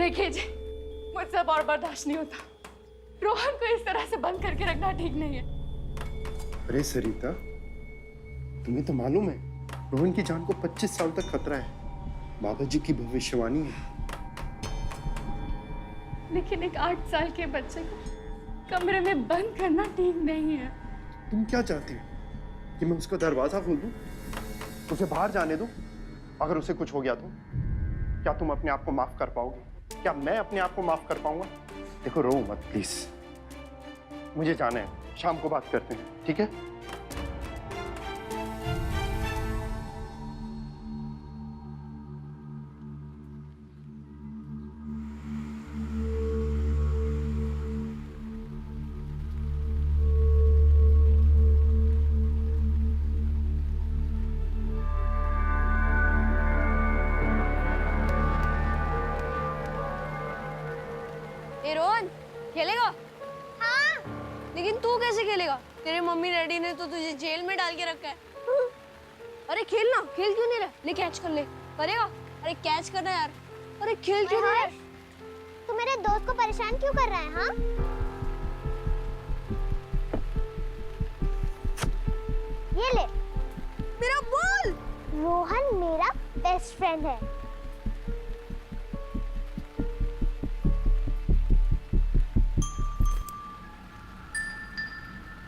देखिए जी, मुझसे अब और बर्दाश्त नहीं होता। रोहन को इस तरह से बंद करके रखना ठीक नहीं है। अरे सरिता, तुम्हें तो मालूम है रोहन की जान को 25 साल तक खतरा है। बाबा जी की भविष्यवाणी है। लेकिन एक 8 साल के बच्चे को कमरे में बंद करना ठीक नहीं है। तुम क्या चाहती हो कि मैं उसका दरवाजा खोल दूं, उसे बाहर जाने दूं? अगर उसे कुछ हो गया तो क्या तुम अपने आप को माफ कर पाओगे? क्या मैं अपने आप को माफ कर पाऊंगा? देखो रो मत प्लीज, मुझे जाना है, शाम को बात करते हैं, ठीक है? ए रोहन, खेलेगा? हाँ। लेकिन तू कैसे खेलेगा? तेरे मम्मी डैडी ने तो तुझे जेल में डाल के रखा है। अरे खेलना, खेल क्यों नहीं रहा? ले कैच कर ले। करेगा? अरे कैच करना यार। अरे खेल क्यों नहीं रहा? तू मेरे दोस्त को परेशान क्यों कर रहा है? हाँ, ये ले मेरा बॉल। रोहन मेरा बेस्ट फ्रेंड है।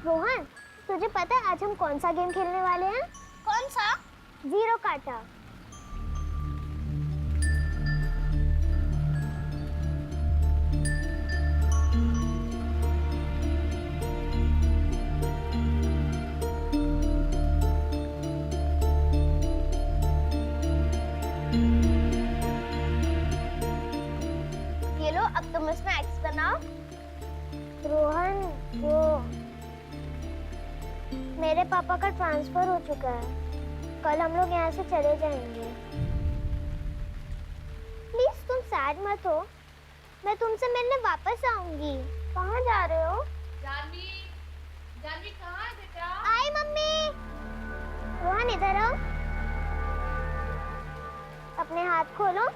रोहन, तुझे पता है आज हम कौन सा गेम खेलने वाले हैं? कौन सा? जीरो काटा। ये लो, अब तुम इसमें एक्स बनाओ। रोहन, वो मेरे पापा का ट्रांसफर हो चुका है। कल हम लोग यहाँ से चले जाएंगे। प्लीज तुम सैड मत हो, मैं तुमसे मिलने वापस आऊंगी। कहाँ जा रहे हो? जानवी, जानवी कहाँ है बेटा? आई मम्मी। रोहन इधर आओ, अपने हाथ खोलो।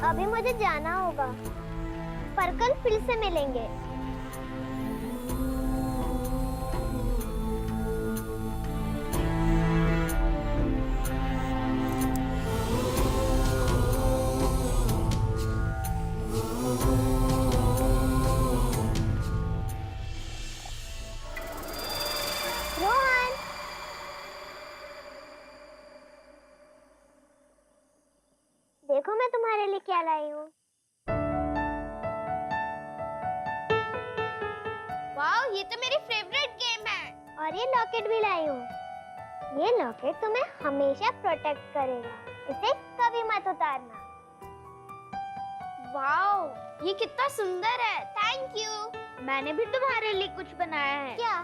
अभी मुझे जाना होगा, पर कल फिर से मिलेंगे। रोहन, देखो मैं तुम्हारे लिए क्या लाई हूँ। वाओ, ये तो मेरी फेवरेट गेम है। और ये लॉकेट भी लाई हूँ। ये लॉकेट तुम्हें हमेशा प्रोटेक्ट करेगा, इसे कभी मत उतारना। वाओ, ये कितना सुंदर है। Thank you. मैंने भी तुम्हारे लिए कुछ बनाया है। क्या?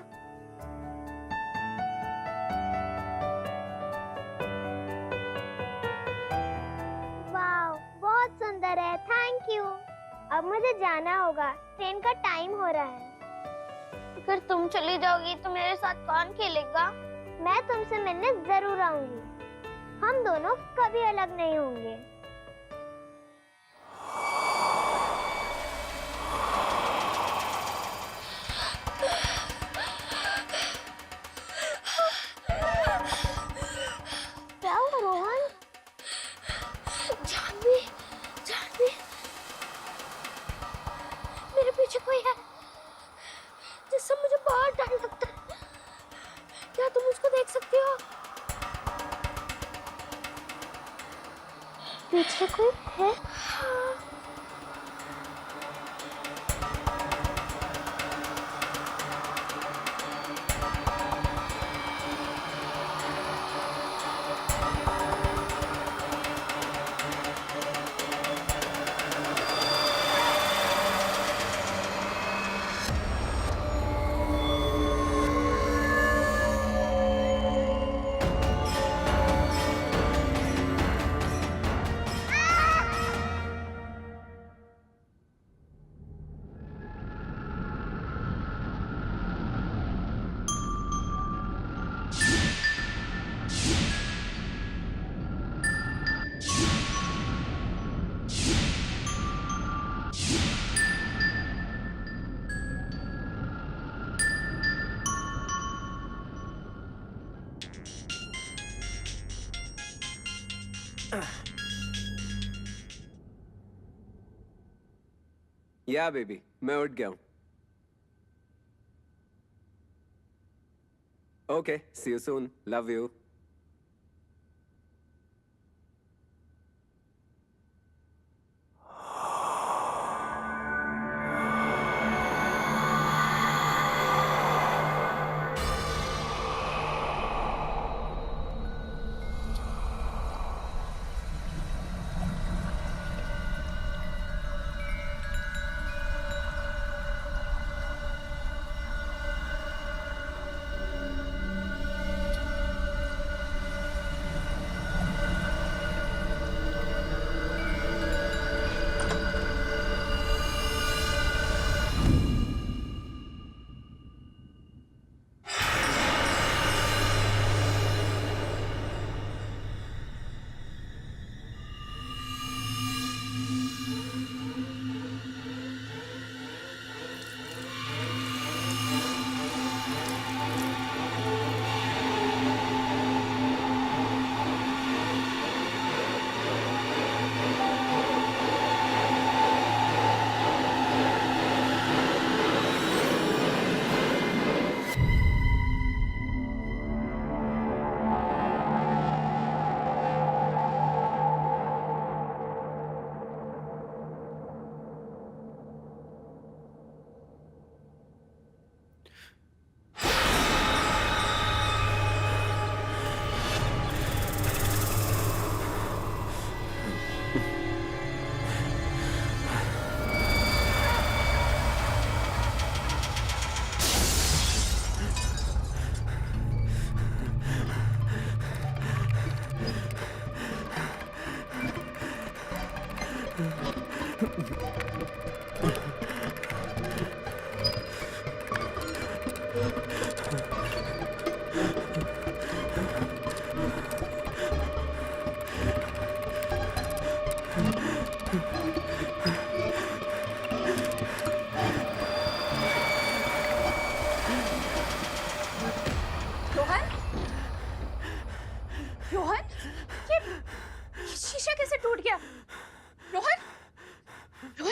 वाओ, बहुत सुंदर है। Thank you. अब मुझे जाना होगा, ट्रेन का टाइम हो रहा है। अगर तुम चली जाओगी तो मेरे साथ कौन खेलेगा? मैं तुमसे मिलने जरूर आऊंगी। हम दोनों कभी अलग नहीं होंगे। क्या हुआ रोहन? जानवी, जानवी, मेरे पीछे कोई है जिससे मुझे बहुत डर लगता है। क्या तुम उसको देख सकती हो? पीछे कोई है? या बेबी, मैं उठ गया हूँ। Okay, see you soon, love you.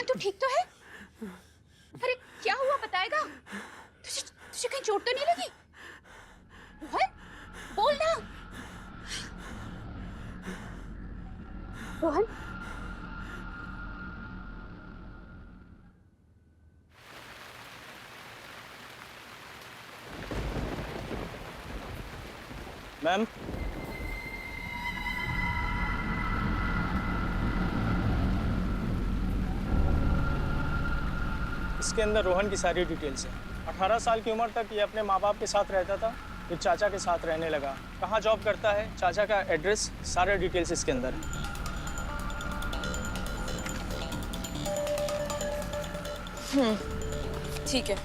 तू ठीक तो है? अरे क्या हुआ बताएगा? तुझे तुझे कहीं चोट तो नहीं लगी? रोहन, बोल ना। रोहन, मैम, इसके अंदर रोहन की सारी डिटेल्स है। 18 साल की उम्र तक ये अपने माँ बाप के साथ रहता था, फिर चाचा के साथ रहने लगा। कहाँ जॉब करता है, चाचा का एड्रेस, सारे डिटेल्स इसके अंदर है। ठीक है।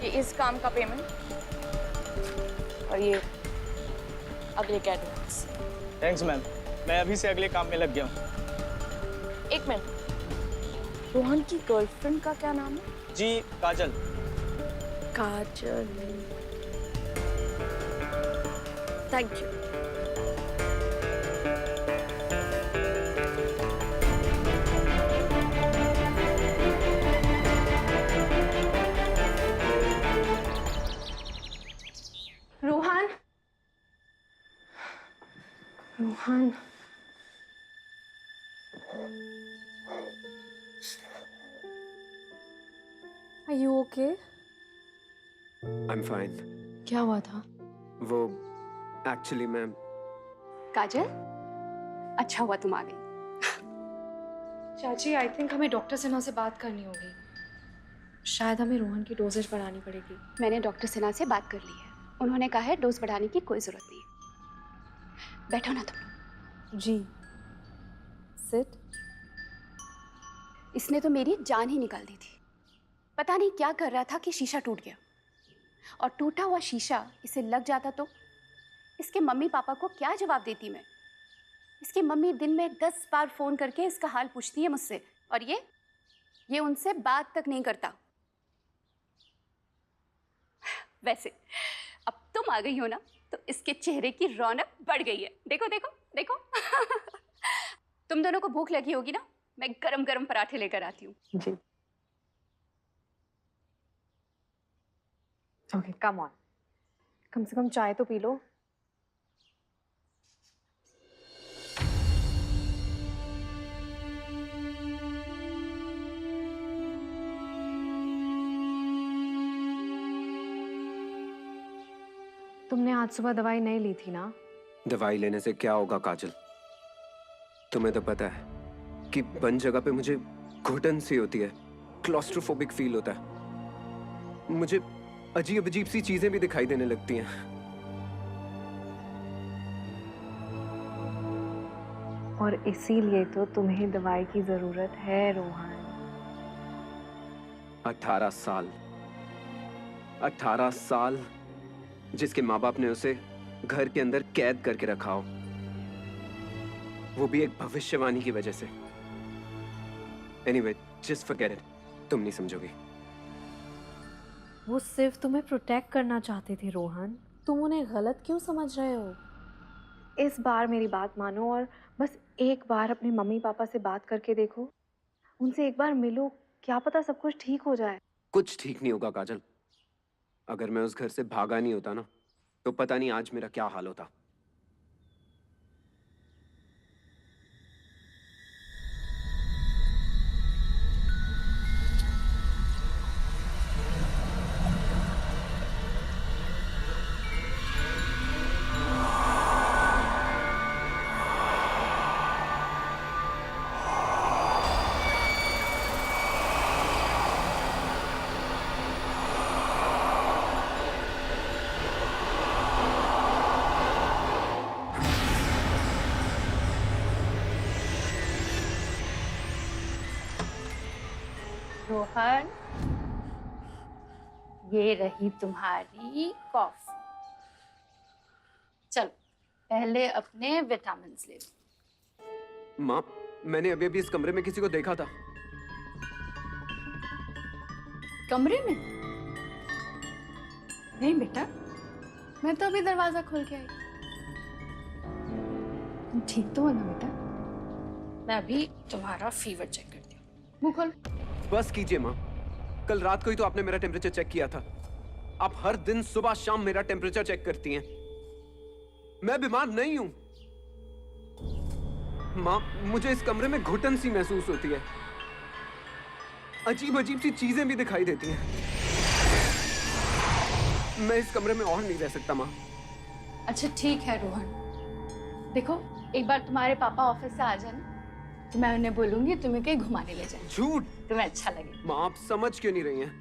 ये इस काम का पेमेंट और ये अगले का एडवांस। थैंक्स मैम, मैं अभी से अगले काम में लग गया हूँ। एक मिनट, रोहन की गर्लफ्रेंड का क्या नाम है? जी, Kajal. Kajal, thank you. Rohan, Rohan, Are you okay? I'm fine. क्या हुआ था? वो एक्चुअली मैम, काजल, अच्छा हुआ तुम आ गई। चाची, आई थिंक हमें डॉक्टर सिन्हा से बात करनी होगी। शायद हमें रोहन की डोजेज बढ़ानी पड़ेगी। मैंने डॉक्टर सिन्हा से बात कर ली है। उन्होंने कहा है डोज बढ़ाने की कोई जरूरत नहीं है। बैठो ना तुम। जी, सिट। इसने तो मेरी जान ही निकाल दी थी। पता नहीं क्या कर रहा था कि शीशा टूट गया, और टूटा हुआ शीशा इसे लग जाता तो इसके मम्मी पापा को क्या जवाब देती मैं? इसकी मम्मी दिन में 10 बार फोन करके इसका हाल पूछती है मुझसे, और ये उनसे बात तक नहीं करता। वैसे अब तुम आ गई हो ना, तो इसके चेहरे की रौनक बढ़ गई है। देखो देखो देखो। तुम दोनों को भूख लगी होगी ना, मैं गरम गरम पराठे लेकर आती हूँ। जी। ओके, कम ऑन, कम से कम चाय तो पी लो। तुमने आज सुबह दवाई नहीं ली थी ना? दवाई लेने से क्या होगा काजल? तुम्हें तो पता है कि बंद जगह पे मुझे घुटन सी होती है, क्लॉस्ट्रोफोबिक फील होता है, मुझे अजीब अजीब सी चीजें भी दिखाई देने लगती हैं। और इसीलिए तो तुम्हें दवाई की जरूरत है रोहन। 18 साल जिसके माँ बाप ने उसे घर के अंदर कैद करके रखा हो, वो भी एक भविष्यवाणी की वजह से। एनीवे, जस्ट फॉरगेट इट, तुम नहीं समझोगी। वो सिर्फ तुम्हें प्रोटेक्ट करना चाहते थे रोहन, तुम उन्हें गलत क्यों समझ रहे हो? इस बार मेरी बात मानो और बस एक बार अपने मम्मी पापा से बात करके देखो, उनसे एक बार मिलो, क्या पता सब कुछ ठीक हो जाए। कुछ ठीक नहीं होगा काजल। अगर मैं उस घर से भागा नहीं होता ना, तो पता नहीं आज मेरा क्या हाल होता। रोहन, ये रही तुम्हारी कॉफी। चलो पहले अपने विटामिन ले लो। माँ, मैंने अभी अभी इस कमरे में किसी को देखा था। कमरे में? नहीं बेटा, मैं तो अभी दरवाजा खोल के आई। तुम ठीक तो हो ना बेटा? मैं अभी तुम्हारा फीवर चेक करती हूँ। मुंह खोल। बस कीजिए माँ, कल रात को ही तो आपने मेरा टेम्परेचर चेक किया था। आप हर दिन सुबह शाम मेरा टेम्परेचर चेक करती हैं। मैं बीमार नहीं हूं। माँ, मुझे इस कमरे में घुटन सी महसूस होती है, अजीब अजीब सी चीजें भी दिखाई देती हैं। मैं इस कमरे में और नहीं रह सकता माँ। अच्छा ठीक है रोहन, देखो एक बार तुम्हारे पापा ऑफिस से आ जाए ना, तो मैं उन्हें बोलूंगी तुम्हें कहीं घुमाने ले जाए। झूठ। तुम्हें अच्छा लगे। माँ, आप समझ क्यों नहीं रही हैं?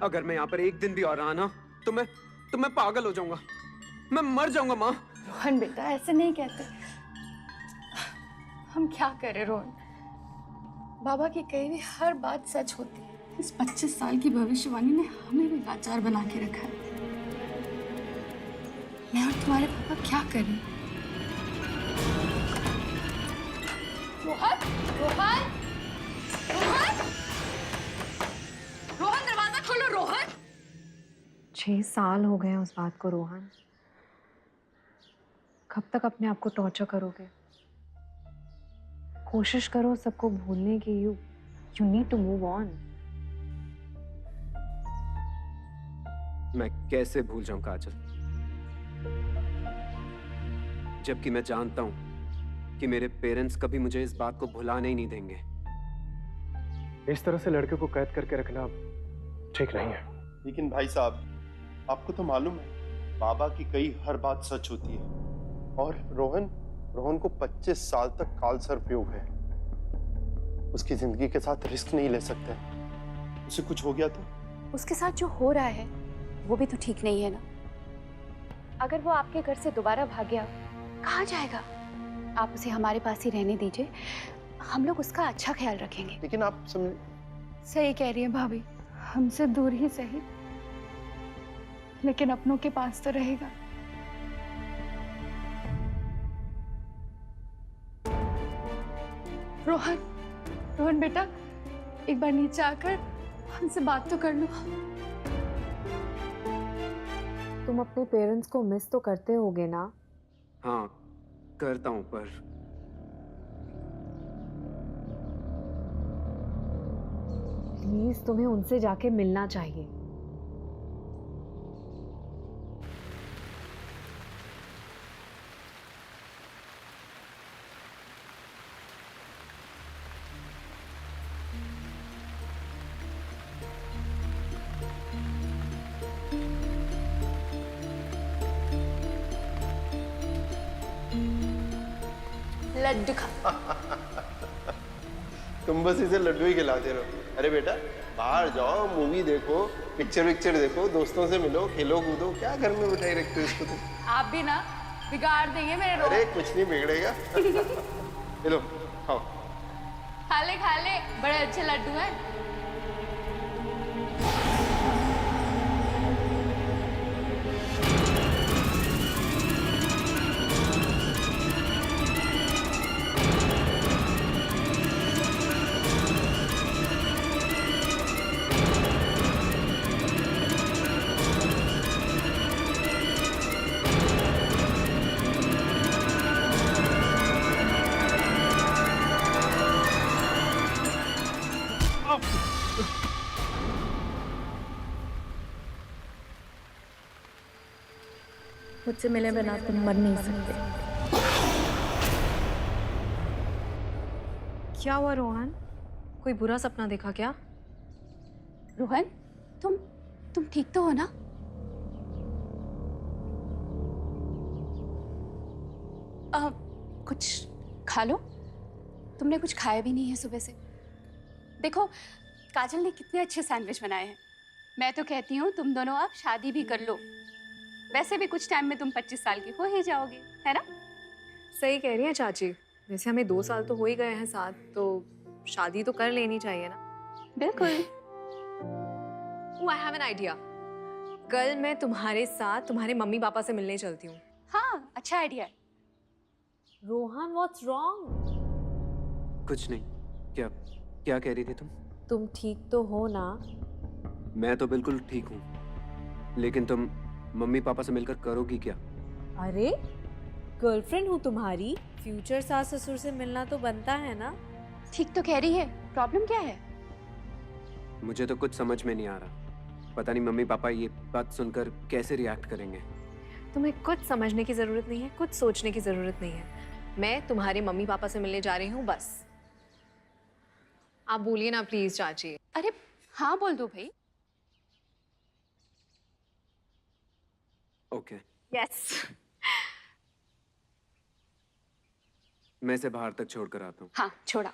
अगर मैं यहाँ पर एक दिन भी और रहा ना, तो मैं पागल हो जाऊंगा, मैं मर जाऊंगा माँ। रोहन बेटा, ऐसे नहीं कहते। हम क्या करें रोहन, बाबा की कही हुई हर बात सच होती है। इस 25 साल की भविष्यवाणी ने हमें भी लाचार बना के रखा है। मैं और तुम्हारे पापा क्या करें? रोहन, रोहन, रोहन, रोहन, दरवाजा खोलो रोहन। 6 साल हो गए हैं उस बात को रोहन। कब तक अपने आप को टॉर्चर करोगे? कोशिश करो सबको भूलने की। You need to move on. मैं कैसे भूल जाऊं काजल, जबकि मैं जानता हूं कि मेरे पेरेंट्स कभी मुझे इस बात को भुलाने ही नहीं देंगे। इस तरह से लड़के को कैद करके रखना ठीक नहीं है। लेकिन भाई साहब, आपको तो मालूम है बाबा की कई हर बात सच होती है। और रोहन को 25 साल तक काल सर्प योग है। उसकी जिंदगी के साथ रिस्क नहीं ले सकते। उसे कुछ हो गया तो? उसके साथ जो हो रहा है वो भी तो ठीक नहीं है ना। अगर वो आपके घर से दोबारा भाग गया, कहाँ जाएगा? आप उसे हमारे पास ही रहने दीजिए, हम लोग उसका अच्छा ख्याल रखेंगे। लेकिन आप सही कह रही है भाभी, हमसे दूर ही सही, लेकिन अपनों के पास तो रहेगा। रोहन बेटा, एक बार नीचे आकर हमसे बात तो कर लो। तुम अपने पेरेंट्स को मिस तो करते होगे ना? हाँ करता हूँ, पर प्लीज तुम्हें उनसे जाके मिलना चाहिए। लड्डू खा। तुम बस इसे लड्डू ही खिलाते रहो। अरे बेटा बाहर जाओ, मूवी देखो, पिक्चर देखो, दोस्तों से मिलो, खेलो कूदो, क्या घर में बिठाई रखते हो इसको तुम? आप भी ना बिगाड़ देंगे मेरे रोहन। अरे कुछ नहीं बिगड़ेगा। चलो खाओ। खा ले, बड़े अच्छे लड्डू हैं। मुझसे मिले बिना तुम मर नहीं सकते। क्या हुआ रोहन? कोई बुरा सपना देखा क्या? रोहन, तुम ठीक तो हो ना? कुछ खा लो। तुमने कुछ खाया भी नहीं है सुबह से। देखो काजल ने कितने अच्छे सैंडविच बनाए हैं। मैं तो कहती हूँ तुम दोनों अब शादी भी कर लो। वैसे भी कुछ टाइम में तुम 25 साल की हो ही जाओगे, है ना? सही कह रही हैं चाची। वैसे हमें 2 साल तो हो ही गए हैं साथ, तो शादी तो कर लेनी चाहिए ना। बिल्कुल। I have an idea. कल मैं तुम्हारे साथ तुम्हारे मम्मी पापा से मिलने चलती हूँ। हाँ अच्छा आइडिया है। Rohan what's wrong? कुछ नहीं। क्या क्या कह रही थी तुम? तुम ठीक तो हो ना? मैं तो बिल्कुल ठीक हूँ, लेकिन तुम मम्मी पापा से मिलकर करोगी क्या? अरे गर्लफ्रेंड हूँ तुम्हारी, फ्यूचर सास ससुर से मिलना तो बनता है ना। ठीक तो कह रही है, प्रॉब्लम क्या है? मुझे तो कुछ समझ में नहीं आ रहा। पता नहीं मम्मी पापा ये बात सुनकर कैसे रिएक्ट करेंगे। तुम्हें कुछ समझने की जरूरत नहीं है, कुछ सोचने की जरूरत नहीं है। मैं तुम्हारे मम्मी पापा से मिलने जा रही हूँ, बस। आप बोलिए ना प्लीज चाची। अरे हाँ बोल दो भाई। ओके। यस। मैं इसे बाहर तक छोड़कर आता हूँ। हाँ छोड़ा।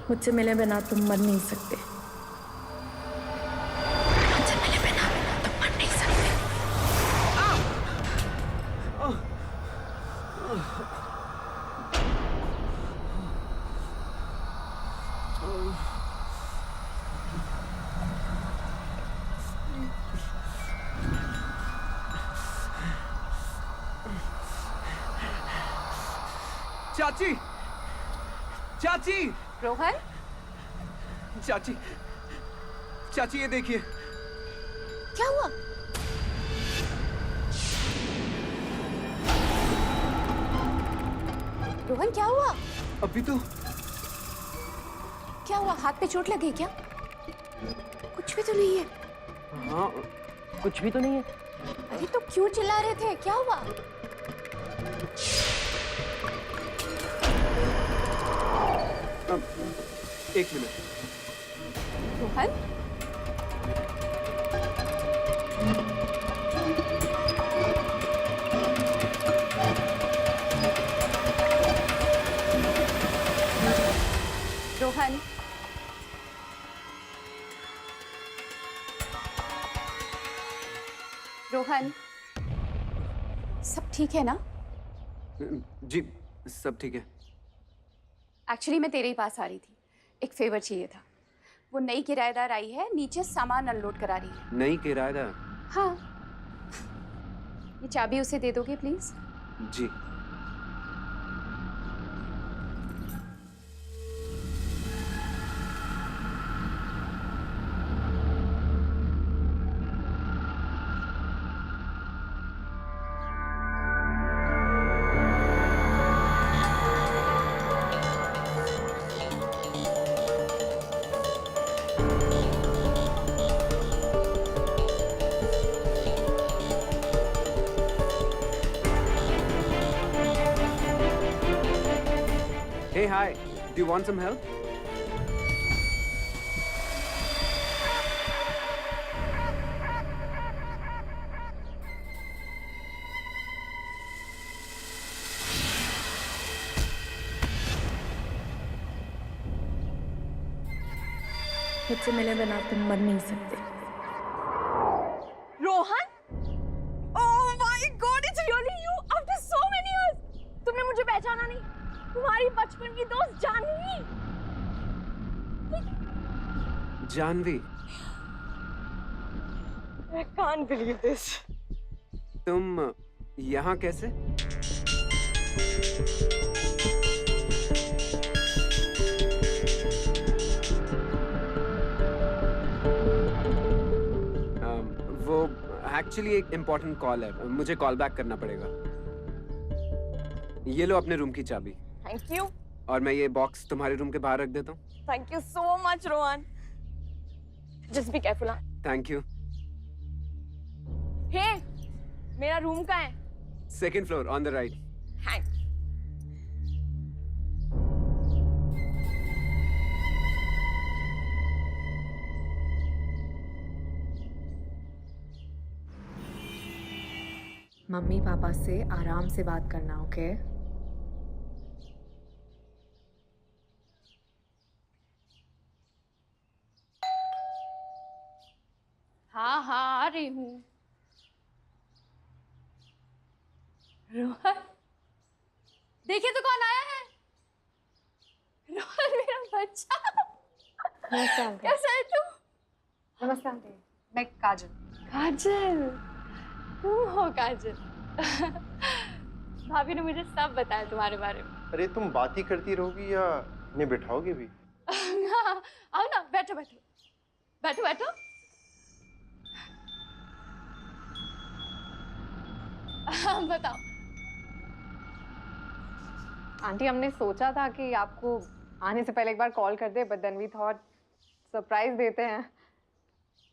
मुझसे मिले बिना तुम मर नहीं सकते। मुझसे मिले बिना तुम मर नहीं सकते। चाची, चाची, रोहन, चाची, चाची ये देखिए। क्या हुआ? रोहन क्या हुआ? अभी तो क्या हुआ? हाथ पे चोट लगी क्या? कुछ भी तो नहीं है। हाँ कुछ भी तो नहीं है। अरे तो क्यों चिल्ला रहे थे, क्या हुआ? एक मिनट। रोहन, रोहन, रोहन, सब ठीक है ना? जी सब ठीक है। एक्चुअली मैं तेरे ही पास आ रही थी, एक फेवर चाहिए था। वो नई किराएदार आई है, नीचे सामान अनलोड करा रही है। नई किराएदार? हाँ, ये चाबी उसे दे दोगे प्लीज? जी। Hey, hi. Do you want some help? मुझसे मिले बिना तुम मर नहीं सकते। Rohan, oh my God, it's really you after so many years. तुमने मुझे पहचाना नहीं? तुम्हारी बचपन की दोस्त Janvi. Janvi? I can't believe this. तुम यहाँ कैसे? वो एक्चुअली एक इम्पोर्टेंट कॉल है, मुझे कॉल बैक करना पड़ेगा। ये लो अपने रूम की चाबी। Thank you. और मैं ये बॉक्स तुम्हारे रूम के बाहर रख देता हूँ। Thank you so much Rohan. Just be careful. Thank you. Hey, मेरा रूम कहाँ है? Second floor on the right. Thanks. Mummy papa से आराम से बात करना, ओके? हाँ हाँ, आ रही हूँ। रोहन, देखिए तो कौन आया है। रोहन मेरा बच्चा। नमस्ते आंटी। कैसा है तू? नमस्ते आंटी। मैं काजल। काजल, तुम हो काजल। भाभी ने मुझे सब बताया तुम्हारे बारे में। अरे तुम बात ही करती रहोगी या इन्हें बिठाओगे भी? हाँ, आओ ना, बैठो बैठो बैठो बैठो। हाँ, बताओ। आंटी, हमने सोचा था कि आपको आने से पहले एक बार कॉल कर दे, but then we thought surprise देते हैं।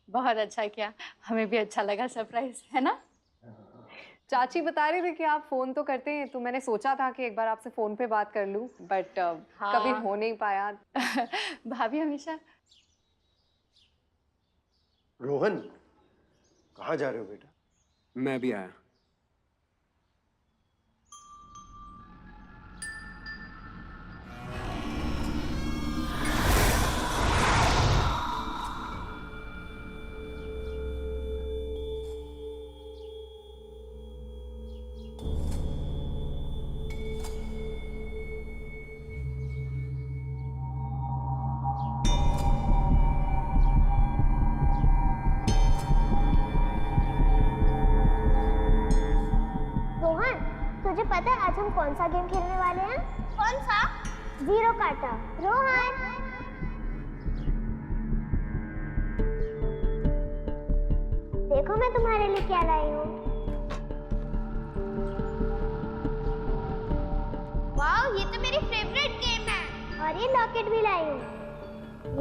बहुत अच्छा किया, हमें भी अच्छा लगा सरप्राइज, है ना? चाची बता रही थी कि आप फोन तो करते हैं, तो मैंने सोचा था कि एक बार आपसे फोन पे बात कर लूं, बट हाँ। कभी हो नहीं पाया। भाभी हमेशा। रोहन, कहाँ जा रहे हो बेटा? मैं भी आया। तुझे पता है आज हम कौन सा गेम खेलने वाले हैं? कौन सा? जीरो काटा। रोहन, देखो मैं तुम्हारे लिए क्या लाई हूँ। वाओ, ये तो मेरी फेवरेट गेम है। और ये लॉकेट भी लाई हूँ।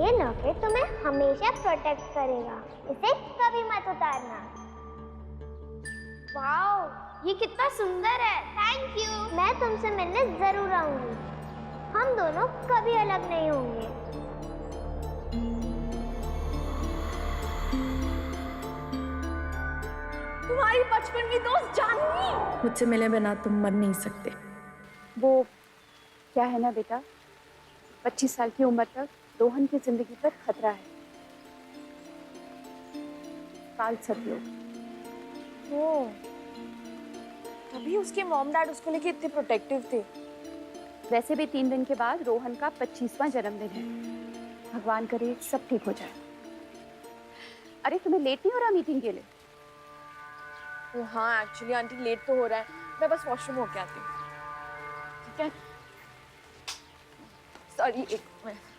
ये लॉकेट तुम्हें हमेशा प्रोटेक्ट करेगा, इसे कभी मत उतारना। वाओ, ये कितना सुंदर है। Thank you. मैं तुमसे मिलने जरूर आऊंगी। हम दोनों कभी अलग नहीं होंगे। तुम्हारी बचपन की दोस्त जानवी। मुझसे मिले बिना तुम मर नहीं सकते। वो क्या है ना बेटा, 25 साल की उम्र तक रोहन की जिंदगी पर खतरा है। काल सतयोग। ओह, तभी उसके मॉम डैड उसको लेके इतने प्रोटेक्टिव थे। वैसे भी 3 दिन के बाद रोहन का 25वां जन्मदिन है। भगवान करे सब ठीक हो जाए। अरे तुम्हें लेट नहीं हो रहा मीटिंग के लिए? हाँ एक्चुअली आंटी लेट तो हो रहा है, मैं बस वॉशरूम होके आती हूँ। ठीक है, सॉरी एक मिनट।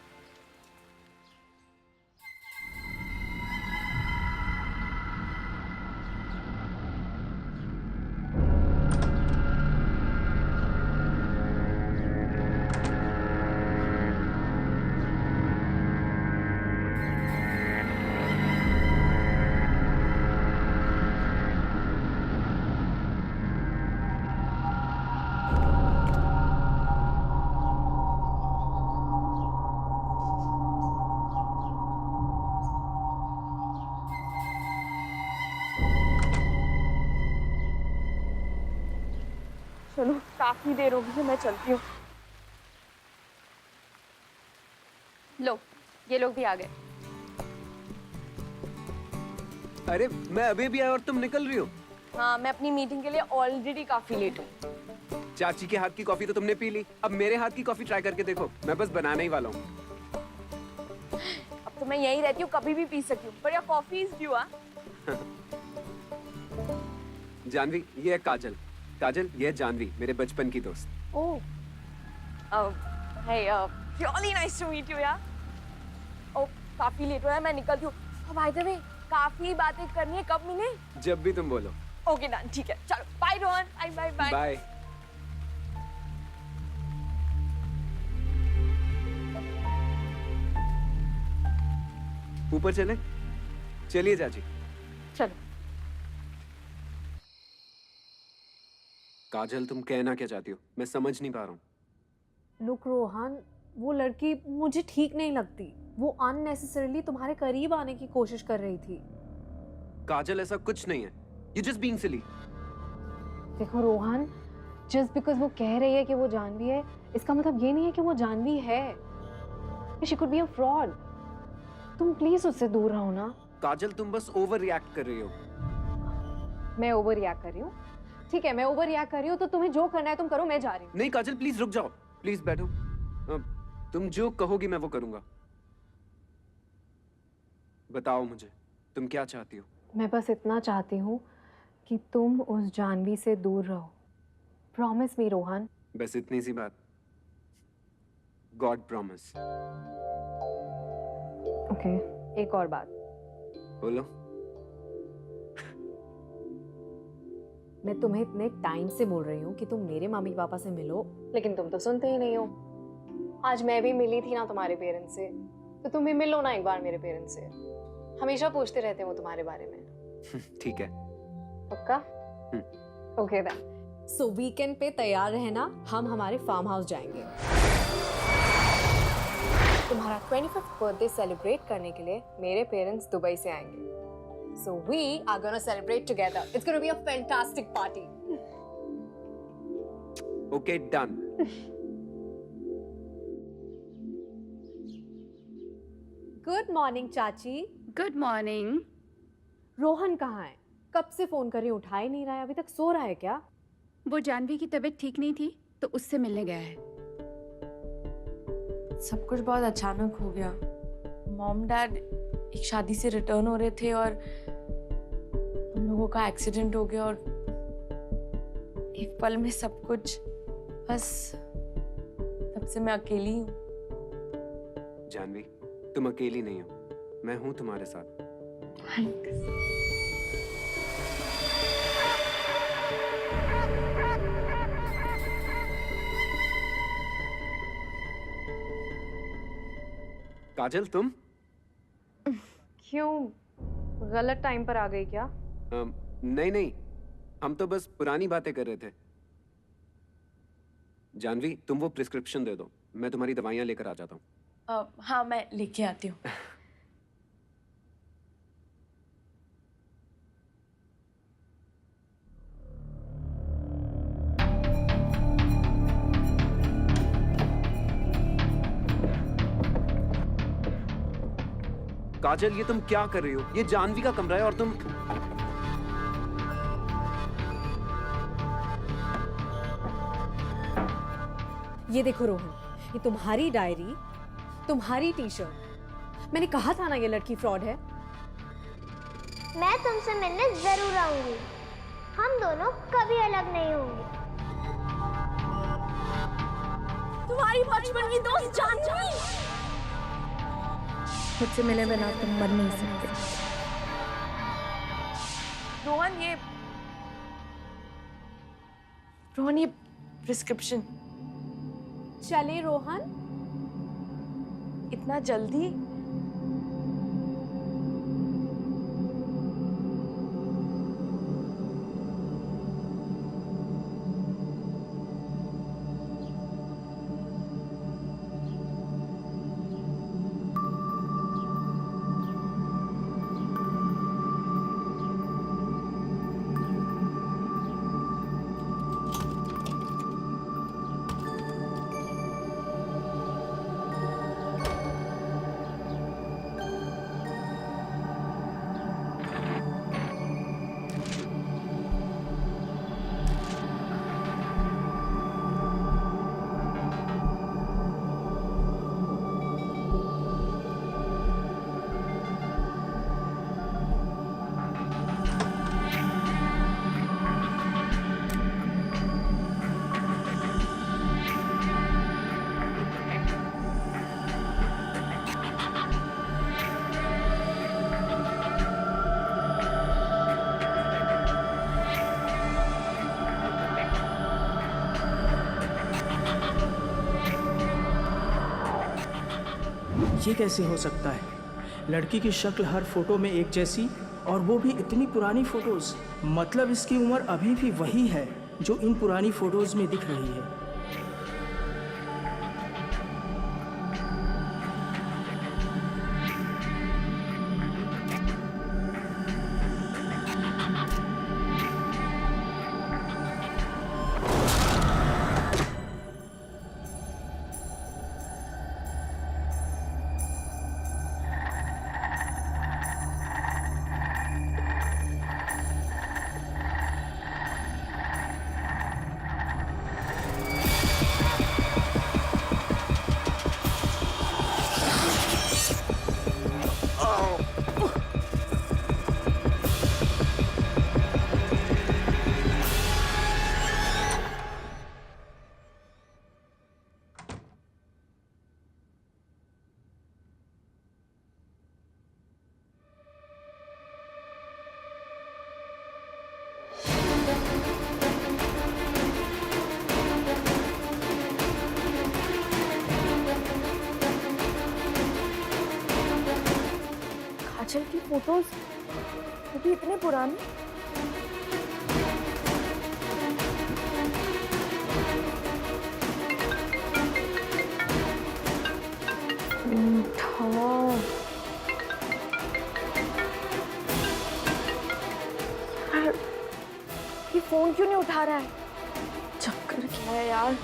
चलो काफी देर हो गई है, मैं चलती हूँ। लो, ये लोग भी आ गए। अरे मैं अभी भी आया और तुम निकल रही हो? हाँ, मैं अपनी मीटिंग के लिए ऑलरेडी काफी लेट हूँ। चाची के हाथ की कॉफी तो तुमने पी ली, अब मेरे हाथ की कॉफी ट्राई करके देखो। मैं बस बनाने ही वाला हूँ। अब तो मैं यहीं रहती हूँ, कभी भी पी सकती हूँ, पर यार कॉफी इज ड्यू। जानवी, ये है काजल। काजल, ये है जानवी, मेरे बचपन की दोस्त। ओह, hey, really nice to meet you यार। ओह, काफी लेट हो रहा है, मैं निकलती हूँ। बाय द वे, काफी बातें करनी है, कब मिले? जब भी तुम बोलो। ओके डन, ठीक है, चलो bye Rohan. Bye bye bye. Bye. ऊपर चले? चलिए चाची। चलो। काजल, तुम कहना क्या चाहती हो? मैं समझ नहीं पा रहा हूँ। लुक रोहन, वो लड़की मुझे ठीक नहीं लगती। वो अननेसेसरीली तुम्हारे करीब आने की कोशिश कर रही थी। काजल, ऐसा कुछ नहीं है। You just being silly. देखो रोहन, जस्ट बिकॉज वो कह रही है कि वो जानवी है, इसका मतलब ये नहीं है कि वो जानवी है। She could be a fraud. तुम प्लीज उससे दूर रहो ना। काजल, तुम बस ओवर रिएक्ट कर रही हो। मैं ओवर रिएक्ट कर रही हूँ? ठीक है, मैं ओवर रिएक्ट कर रही हूँ, तो तुम्हें जो करना है तुम करो, मैं जा रही हूँ। नहीं काजल, प्लीज रुक जाओ। प्लीज बैठो। तुम जो कहोगी मैं वो करूंगा। बताओ मुझे, तुम क्या चाहती हो? मैं बस इतना चाहती हूँ कि तुम उस जानवी से दूर रहो। Promise me Rohan. बस इतनी सी बात। God promise. ओके, एक और बात। बोलो। मैं तुम्हें इतने टाइम से बोल रही हूँ कि तुम मेरे मम्मी पापा से मिलो, लेकिन तुम तो सुनते ही नहीं हो। आज मैं भी मिली थी ना तुम्हारे पेरेंट्स से, तो तुम भी मिलो ना एक बार मेरे पेरेंट्स से। हमेशा पूछते रहते हैं वो तुम्हारे बारे में। ठीक है। पक्का? Okay then. सो वीकेंड पे तैयार रहना, हम हमारे फार्म हाउस जाएंगे। तुम्हारा 25th बर्थडे सेलिब्रेट करने के लिए मेरे पेरेंट्स दुबई से आएंगे। So we are gonna celebrate together. It's gonna be a fantastic party. Okay, done. Good morning, चाची। Good morning. रोहन कहाँ है? कब से फोन कर रही हूँ, उठा ही नहीं रहा है। अभी तक सो रहा है क्या? वो जानवी की तबीयत ठीक नहीं थी तो उससे मिलने गया है। सब कुछ बहुत अचानक हो गया। मॉम डैड एक शादी से रिटर्न हो रहे थे और हम लोगों का एक्सीडेंट हो गया और एक पल में सब कुछ, बस तब से मैं अकेली हूँ। जानवी, तुम अकेली नहीं हो, मैं हूं तुम्हारे साथ। काजल, तुम? क्यों, गलत टाइम पर आ गई क्या? नहीं नहीं, हम तो बस पुरानी बातें कर रहे थे। जानवी, तुम वो प्रिस्क्रिप्शन दे दो, मैं तुम्हारी दवाइयाँ लेकर आ जाता हूँ। हाँ, मैं लेके आती हूँ। काजल, ये तुम क्या कर रही हो? ये जानवी का कमरा है और तुम... ये देखो रोहन, ये तुम्हारी डायरी, तुम्हारी टी शर्ट। मैंने कहा था ना ये लड़की फ्रॉड है। मैं तुमसे मिलने जरूर आऊंगी। हम दोनों कभी अलग नहीं होंगे। तुम्हारी बचपन की दोस्त जानवी मुझसे मिले बिना तुम मर नहीं सकते। रोहन, ये प्रिस्क्रिप्शन। चले रोहन। इतना जल्दी? ये कैसे हो सकता है? लड़की की शक्ल हर फोटो में एक जैसी, और वो भी इतनी पुरानी फोटोज। मतलब इसकी उम्र अभी भी वही है जो इन पुरानी फोटोज में दिख रही है। काजल की फोटोज, वो भी इतने पुराने। ये फोन क्यों नहीं उठा रहा है? चक्कर क्या है यार?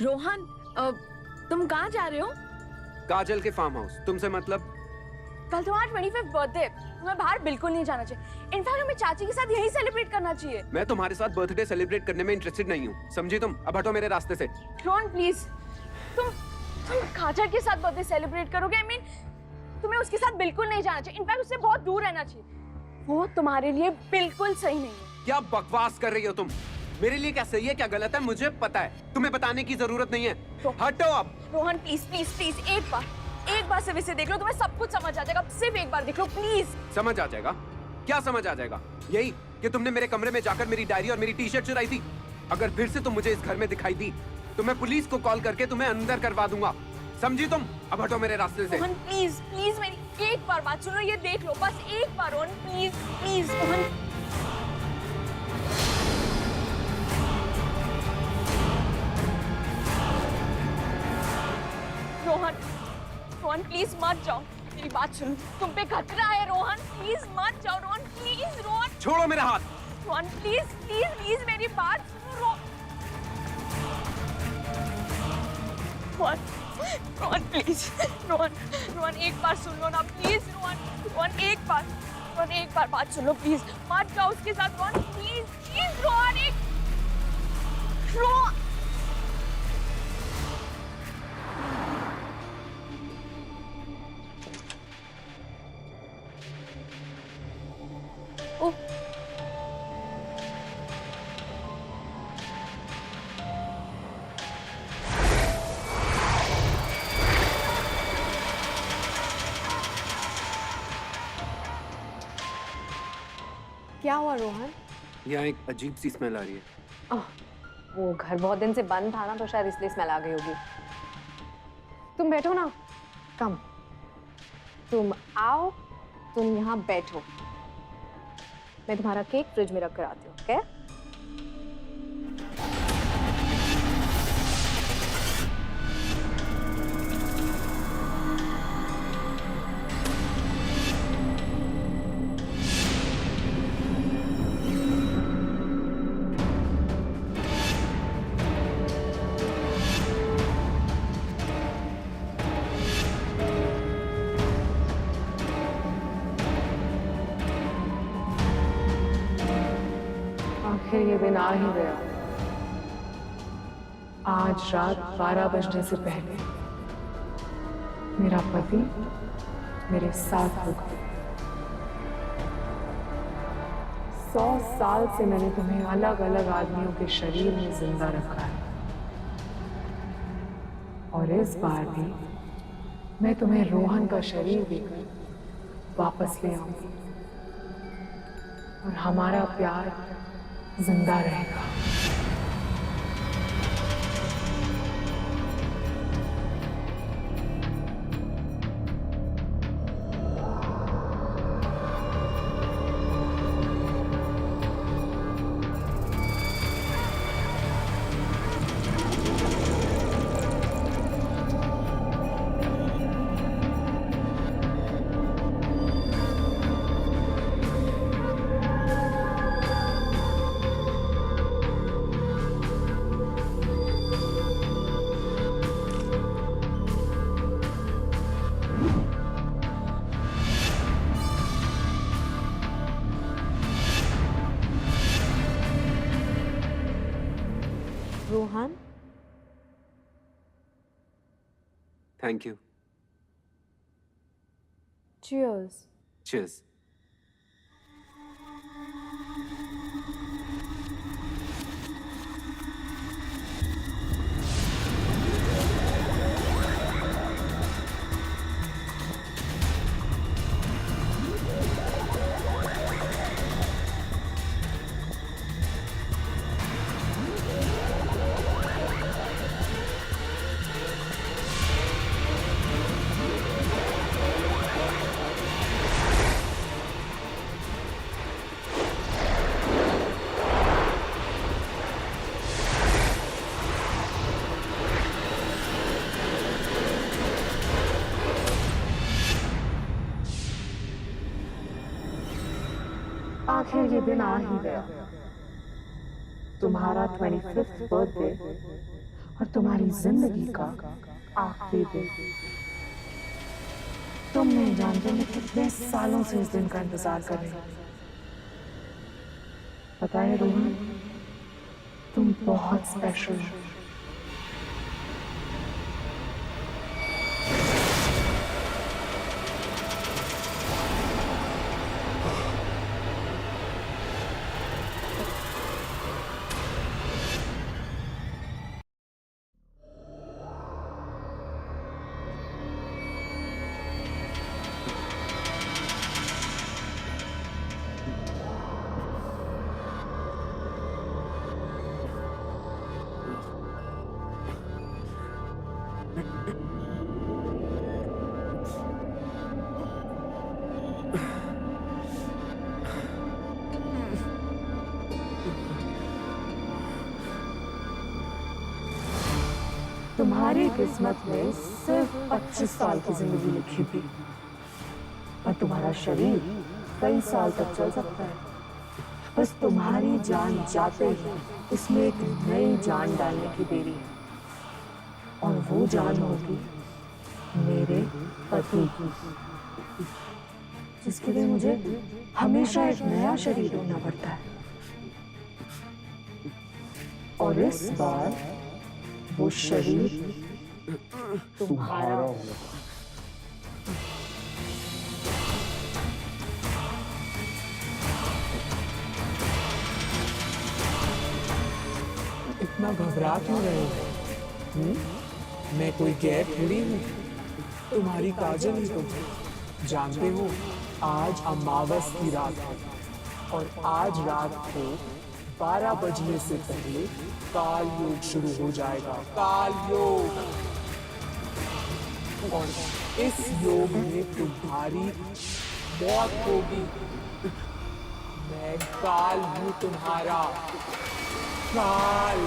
रोहन, तुम कहाँ जा रहे हो? काजल के फार्म हाउस। तुमसे मतलब? कल तुम्हारा 25th बर्थडे, तुम्हें बाहर बिल्कुल नहीं जाना चाहिए। इनफैक्ट हमें चाची के साथ यही सेलिब्रेट करना चाहिए। मैं तुम्हारे साथ बर्थडे सेलिब्रेट करने में इंटरेस्टेड नहीं हूँ, समझी तुम? अब हटो मेरे रास्ते से। रोहन प्लीज, तुम काजल के साथ बर्थडे सेलिब्रेट करोगे? I mean, तुम्हें उसके साथ बिल्कुल नहीं जाना चाहिए। इनफैक्ट उससे बहुत दूर रहना चाहिए। वो तुम्हारे लिए बिल्कुल सही नहीं है। क्या बकवास कर रही हो तुम? मेरे लिए क्या सही है क्या गलत है मुझे पता है, तुम्हें बताने की जरूरत नहीं है। हटो अब। रोहन प्लीज प्लीज प्लीज, एक बार सिर्फ इसे देख लो, तुम्हें सब कुछ समझ आ जाएगा। सिर्फ एक बार देख लो प्लीज। समझ आ जाएगा? क्या समझ आ जाएगा? यही कि तुमने मेरे कमरे में जाकर मेरी डायरी और मेरी टी शर्ट चुराई थी। अगर फिर से तुम मुझे इस घर में दिखाई दी तो मैं पुलिस को कॉल करके तुम्हें अंदर करवा दूंगा, समझी तुम? अब हटो मेरे रास्ते से। रोहन प्लीज प्लीज मेरी एक बार बात सुनो, ये देख लो बस एक बार Rohan, please please Rohan. Rohan Rohan please मत जाओ, मेरी बात सुनो, तुम पे खतरा है रोहन, प्लीज मत जाओ रोहन, प्लीज रोहन। छोड़ो मेरा हाथ। रोहन प्लीज प्लीज प्लीज मेरी बात सुनो रोहन, रोहन प्लीज, रोहन रोहन एक बार सुन लो ना प्लीज रोहन, रोहन एक बार बात सुन लो प्लीज, मत जाओ उसके साथ रोहन, प्लीज प्लीज रोहन, एक रोहन। क्या हुआ रोहन? यहाँ एक अजीब सी स्मेल आ रही है। वो घर बहुत दिन से बंद था ना, तो शायद इसलिए स्मेल आ गई होगी। तुम बैठो ना, कम तुम आओ, तुम यहाँ बैठो, मैं तुम्हारा केक फ्रिज में रख कर आती हूँ। ओके? आखिर ये दिन आ ही गया। आज रात 12 बजने से पहले मेरा पति मेरे साथ होगा। 100 साल से मैंने तुम्हें अलग अलग आदमियों के शरीर में जिंदा रखा है, और इस बार भी मैं तुम्हें रोहन का शरीर देकर वापस ले आऊंगी, और हमारा प्यार जिंदा रहेगा। Rohan, thank you. cheers. Cheers. आखिर ये दिन आ ही गया। तुम्हारा 25th बर्थडे और तुम्हारी जिंदगी का आखिरी दिन। तुम नहीं जानते मैं कितने सालों से इस दिन का इंतजार कर रही हूँ। पता है रोहन, तुम बहुत स्पेशल हो। तुम्हारी किस्मत में सिर्फ 25 साल की जिंदगी लिखी थी और तुम्हारा शरीर कई साल तक चल सकता है। बस तुम्हारी जान जाते ही इसमें एक नई जान डालने की देरी है, और वो जान होगी मेरे पति की, जिसके लिए मुझे हमेशा एक नया शरीर ढूंढना पड़ता है। और इस बार वो शरीर तुम्हारा होगा। इतना घबरा क्यों रहे हो? मैं कोई गैर थोड़ी हूँ, तुम्हारी काजल ही तुम। जानते हो, आज अमावस की रात है और आज रात को 12 बजने से पहले काल योग शुरू हो जाएगा। काल योग, और इस योग में तुम्हारी मौत होगी। मैं काल हूं तुम्हारा, काल।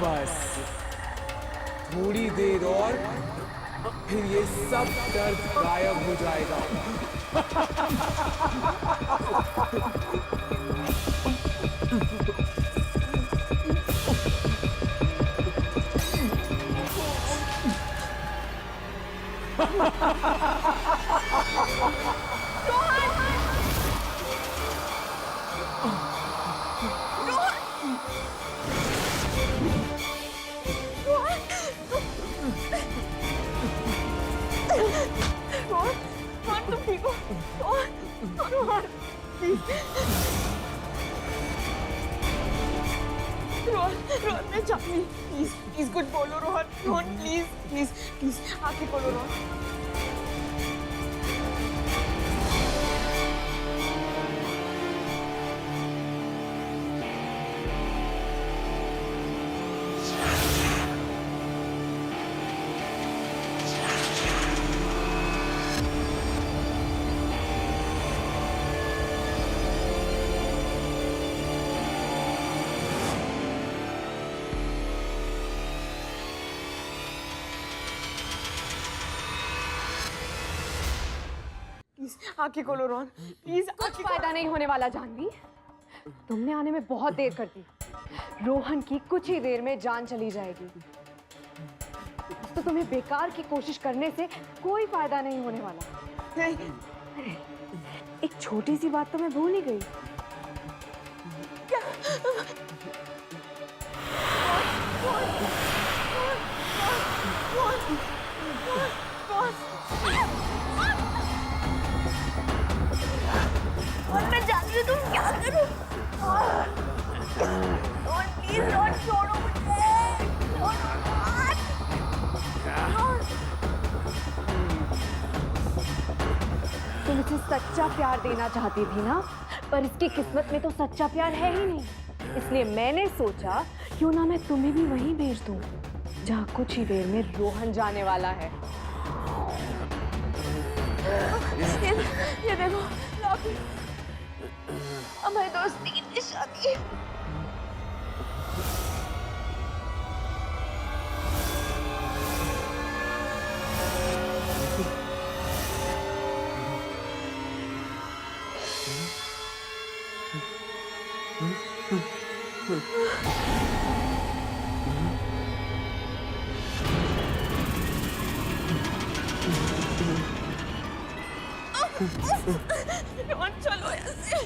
बस थोड़ी देर और फिर ये सब दर्द गायब हो जाएगा। रोहन, तुम ठीक हो? रोहन, रोहन, मैं चाहती, प्लीज कुछ बोलो रोहन, प्लीज आंखें खोलो रोहन। आंखें खोलो रोहन, प्लीज। कुछ फायदा नहीं होने वाला जानवी, तुमने आने में बहुत देर कर दी। रोहन की कुछ ही देर में जान चली जाएगी, तो तुम्हें बेकार की कोशिश करने से कोई फायदा नहीं होने वाला। एक छोटी सी बात तो मैं भूल ही गई। और मैं जानती हूँ तुम क्या करो। प्लीज छोड़ो मुझे। तुम इसे सच्चा प्यार देना चाहती थी ना, पर इसकी किस्मत में तो सच्चा प्यार है ही नहीं। इसलिए मैंने सोचा क्यों ना मैं तुम्हें भी वहीं भेज दूं, जहाँ कुछ ही देर में रोहन जाने वाला है। ये देखो हमारे दोस्ती की निशानी। रोहन चलो ऐसे।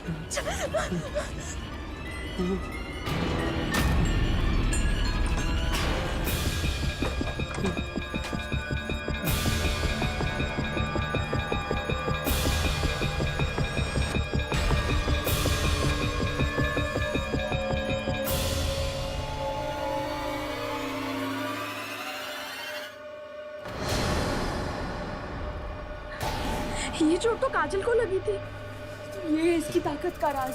ये चोट तो काजल को लगी थी, तो ये है इसकी ताकत का राज।